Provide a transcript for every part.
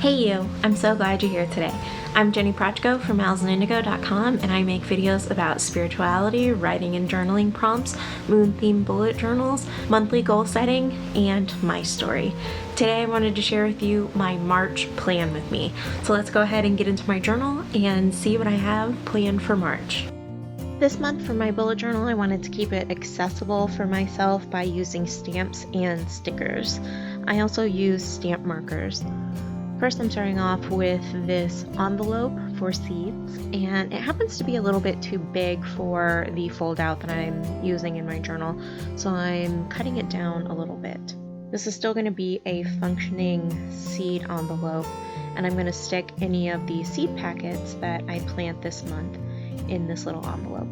Hey you! I'm so glad you're here today. I'm Jenny Prochko from owlsandindigo.com, and I make videos about spirituality, writing and journaling prompts, moon-themed bullet journals, monthly goal setting, and my story. Today I wanted to share with you my March plan with me. So let's go ahead and get into my journal and see what I have planned for March. This month for my bullet journal, I wanted to keep it accessible for myself by using stamps and stickers. I also use stamp markers. First, I'm starting off with this envelope for seeds, and it happens to be a little bit too big for the fold out that I'm using in my journal, so I'm cutting it down a little bit. This is still going to be a functioning seed envelope, and I'm going to stick any of the seed packets that I plant this month in this little envelope.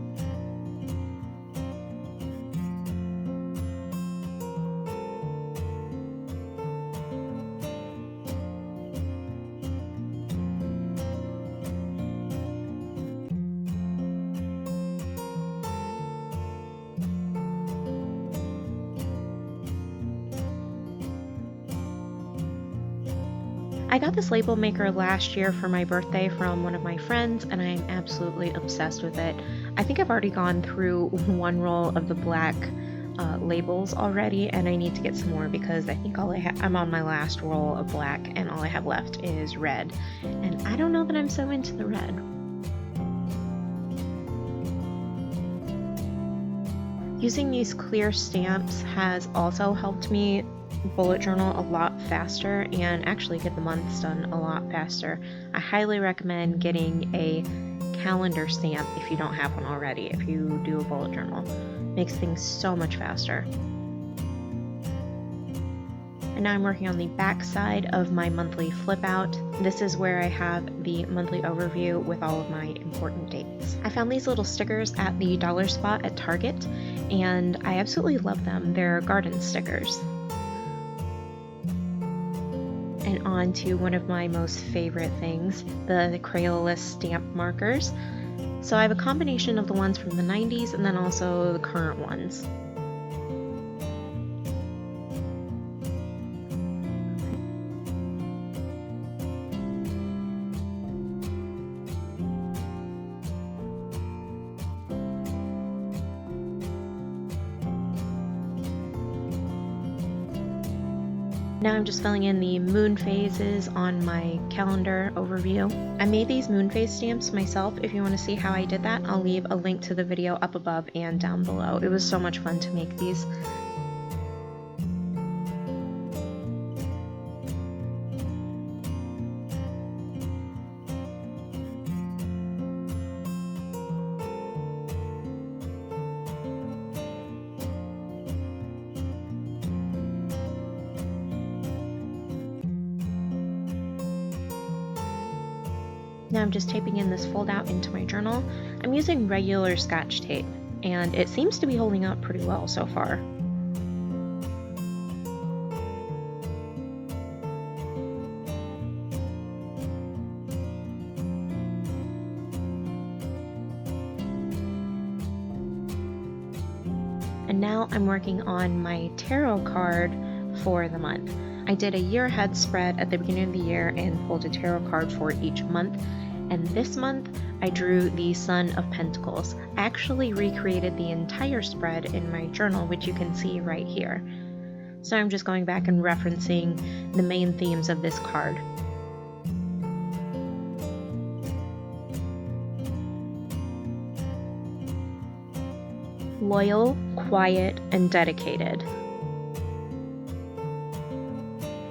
I got this label maker last year for my birthday from one of my friends, and I'm absolutely obsessed with it. I think I've already gone through one roll of the black labels already, and I need to get some more because I think I'm on my last roll of black, and all I have left is red. And I don't know that I'm so into the red. Using these clear stamps has also helped me bullet journal a lot faster and actually get the months done a lot faster. I highly recommend getting a calendar stamp if you don't have one already, if you do a bullet journal. It makes things so much faster. And now I'm working on the back side of my monthly flip out. This is where I have the monthly overview with all of my important dates. I found these little stickers at the dollar spot at Target, and I absolutely love them. They're garden stickers. And on to one of my most favorite things, the Crayola stamp markers. So I have a combination of the ones from the 90s and then also the current ones. Now I'm just filling in the moon phases on my calendar overview. I made these moon phase stamps myself. If you want to see how I did that, I'll leave a link to the video up above and down below. It was so much fun to make these. Now I'm just taping in this fold out into my journal. I'm using regular Scotch tape, and it seems to be holding up pretty well so far. And now I'm working on my tarot card for the month. I did a year ahead spread at the beginning of the year and pulled a tarot card for each month. And this month, I drew the Sun of Pentacles. I actually recreated the entire spread in my journal, which you can see right here. So I'm just going back and referencing the main themes of this card. Loyal, quiet, and dedicated.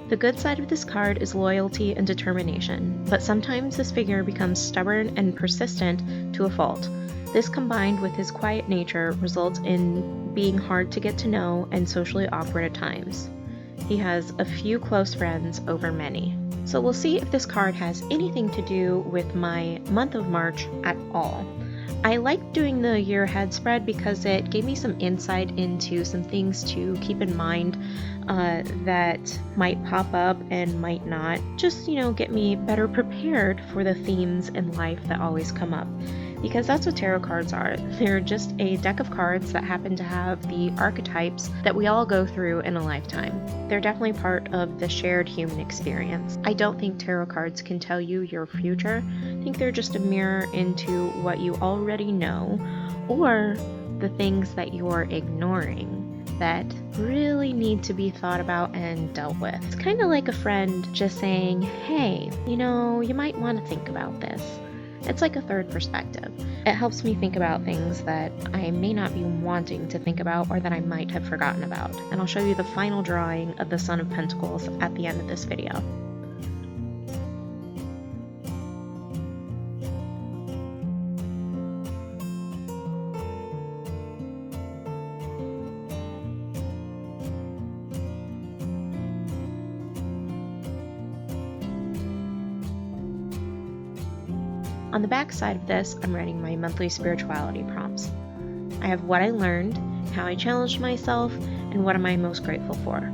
The good side of this card is loyalty and determination, but sometimes this figure becomes stubborn and persistent to a fault. This combined with his quiet nature results in being hard to get to know and socially awkward at times. He has a few close friends over many. So we'll see if this card has anything to do with my month of March at all. I liked doing the year ahead spread because it gave me some insight into some things to keep in mind that might pop up and might not. Just, get me better prepared for the themes in life that always come up. because that's what tarot cards are. They're just a deck of cards that happen to have the archetypes that we all go through in a lifetime. They're definitely part of the shared human experience. I don't think tarot cards can tell you your future. I think they're just a mirror into what you already know, or the things that you're ignoring that really need to be thought about and dealt with. It's kind of like a friend just saying, hey, you might want to think about this. It's like a third perspective. It helps me think about things that I may not be wanting to think about or that I might have forgotten about. And I'll show you the final drawing of the Son of Pentacles at the end of this video. On the back side of this, I'm writing my monthly spirituality prompts. I have what I learned, how I challenged myself, and what am I most grateful for.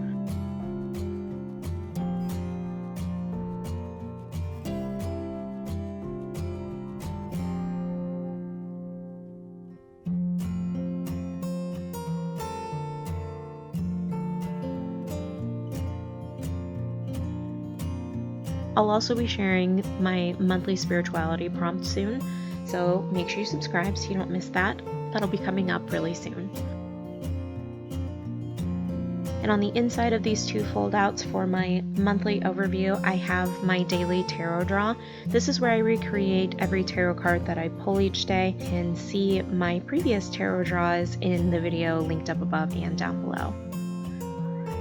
I'll also be sharing my monthly spirituality prompt soon, so make sure you subscribe so you don't miss that. That'll be coming up really soon. And on the inside of these two fold-outs for my monthly overview, I have my daily tarot draw. This is where I recreate every tarot card that I pull each day. You can see my previous tarot draws in the video linked up above and down below.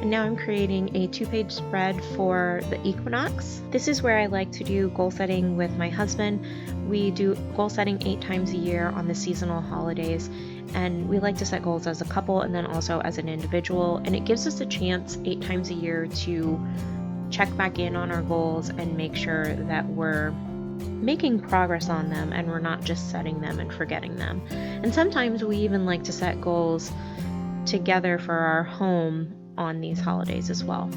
And now I'm creating a 2-page spread for the equinox. This is where I like to do goal setting with my husband. We do goal setting 8 times a year on the seasonal holidays, and we like to set goals as a couple and then also as an individual, and it gives us a chance 8 times a year to check back in on our goals and make sure that we're making progress on them and we're not just setting them and forgetting them. And sometimes we even like to set goals together for our home on these holidays as well.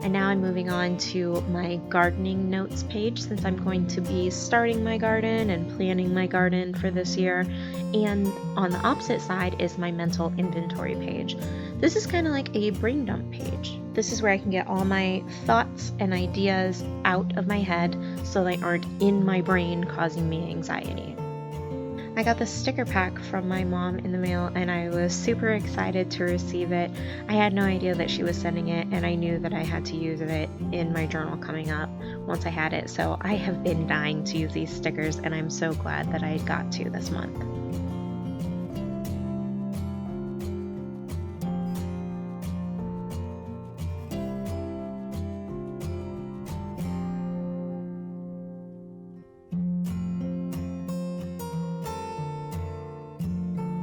And now I'm moving on to my gardening notes page, since I'm going to be starting my garden and planning my garden for this year. And on the opposite side is my mental inventory page. This is kind of like a brain dump page. This is where I can get all my thoughts and ideas out of my head so they aren't in my brain causing me anxiety. I got this sticker pack from my mom in the mail and I was super excited to receive it. I had no idea that she was sending it, and I knew that I had to use it in my journal coming up once I had it. So I have been dying to use these stickers, and I'm so glad that I got to this month.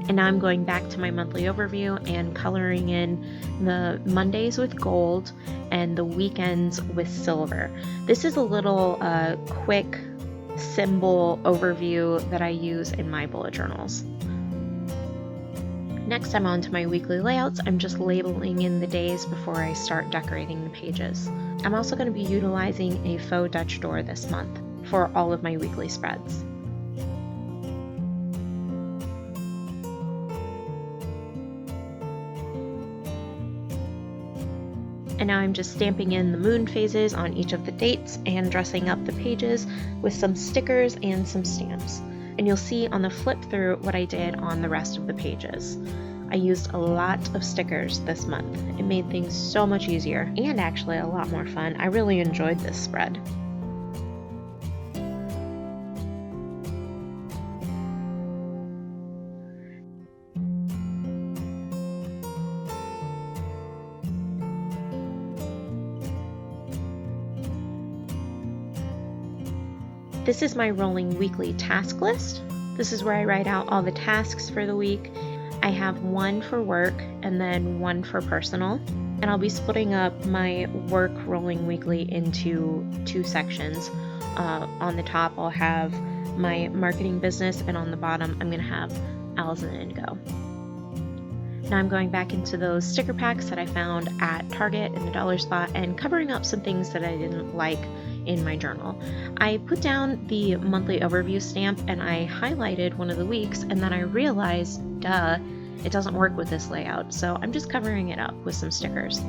And now I'm going back to my monthly overview and coloring in the Mondays with gold and the weekends with silver. This is a little quick symbol overview that I use in my bullet journals. Next, I'm on to my weekly layouts. I'm just labeling in the days before I start decorating the pages. I'm also going to be utilizing a faux Dutch door this month for all of my weekly spreads. And now I'm just stamping in the moon phases on each of the dates and dressing up the pages with some stickers and some stamps. And you'll see on the flip through what I did on the rest of the pages. I used a lot of stickers this month. It made things so much easier and actually a lot more fun. I really enjoyed this spread. This is my rolling weekly task list. This is where I write out all the tasks for the week. I have one for work and then one for personal. And I'll be splitting up my work rolling weekly into 2 sections. On the top, I'll have my marketing business, and on the bottom, I'm going to have Allison Indigo. Now I'm going back into those sticker packs that I found at Target in the dollar spot and covering up some things that I didn't like in my journal. I put down the monthly overview stamp and I highlighted one of the weeks, and then I realized, it doesn't work with this layout, so I'm just covering it up with some stickers.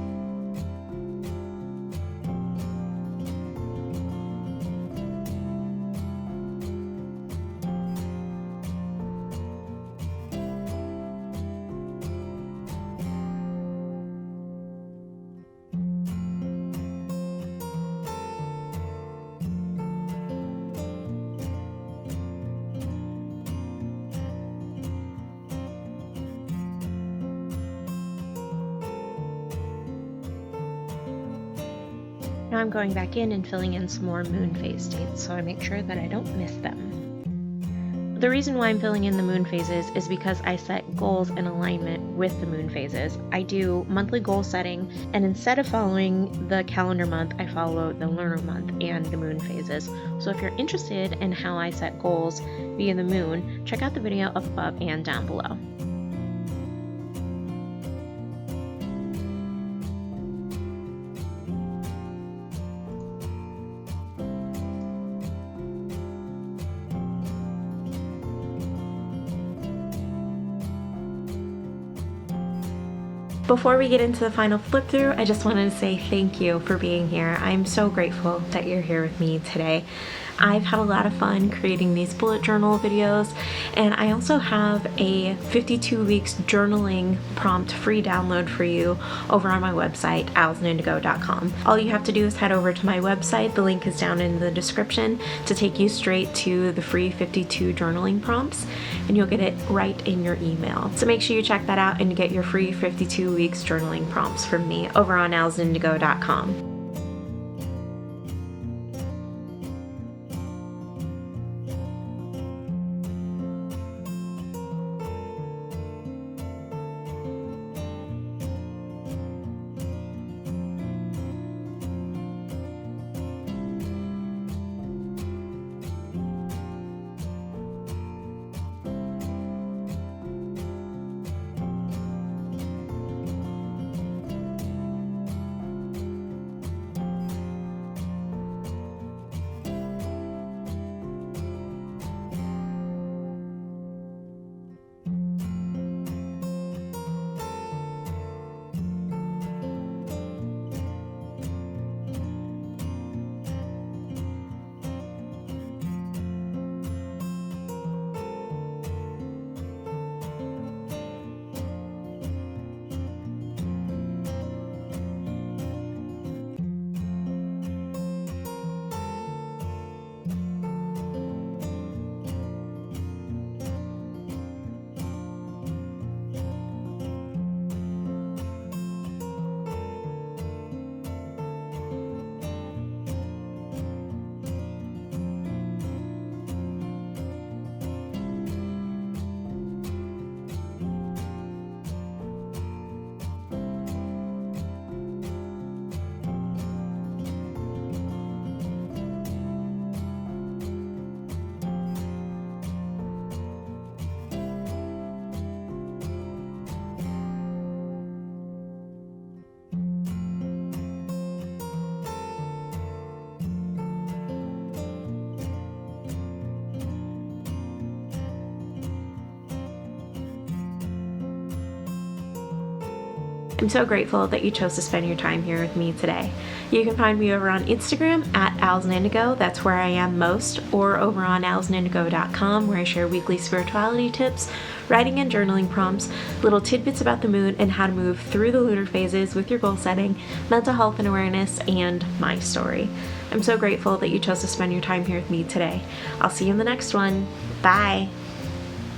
Now I'm going back in and filling in some more moon phase dates so I make sure that I don't miss them. The reason why I'm filling in the moon phases is because I set goals in alignment with the moon phases. I do monthly goal setting, and instead of following the calendar month, I follow the lunar month and the moon phases. So if you're interested in how I set goals via the moon, check out the video up above and down below. Before we get into the final flip through, I just wanted to say thank you for being here. I'm so grateful that you're here with me today. I've had a lot of fun creating these bullet journal videos, and I also have a 52 weeks journaling prompt free download for you over on my website, alsanindigo.com. All you have to do is head over to my website, the link is down in the description, to take you straight to the free 52 journaling prompts, and you'll get it right in your email. So make sure you check that out and get your free 52 weeks journaling prompts from me over on alsanindigo.com. I'm so grateful that you chose to spend your time here with me today. You can find me over on Instagram at alsanindigo, that's where I am most, or over on alsanindigo.com, where I share weekly spirituality tips, writing and journaling prompts, little tidbits about the moon and how to move through the lunar phases with your goal setting, mental health and awareness, and my story. I'm so grateful that you chose to spend your time here with me today. I'll see you in the next one. Bye!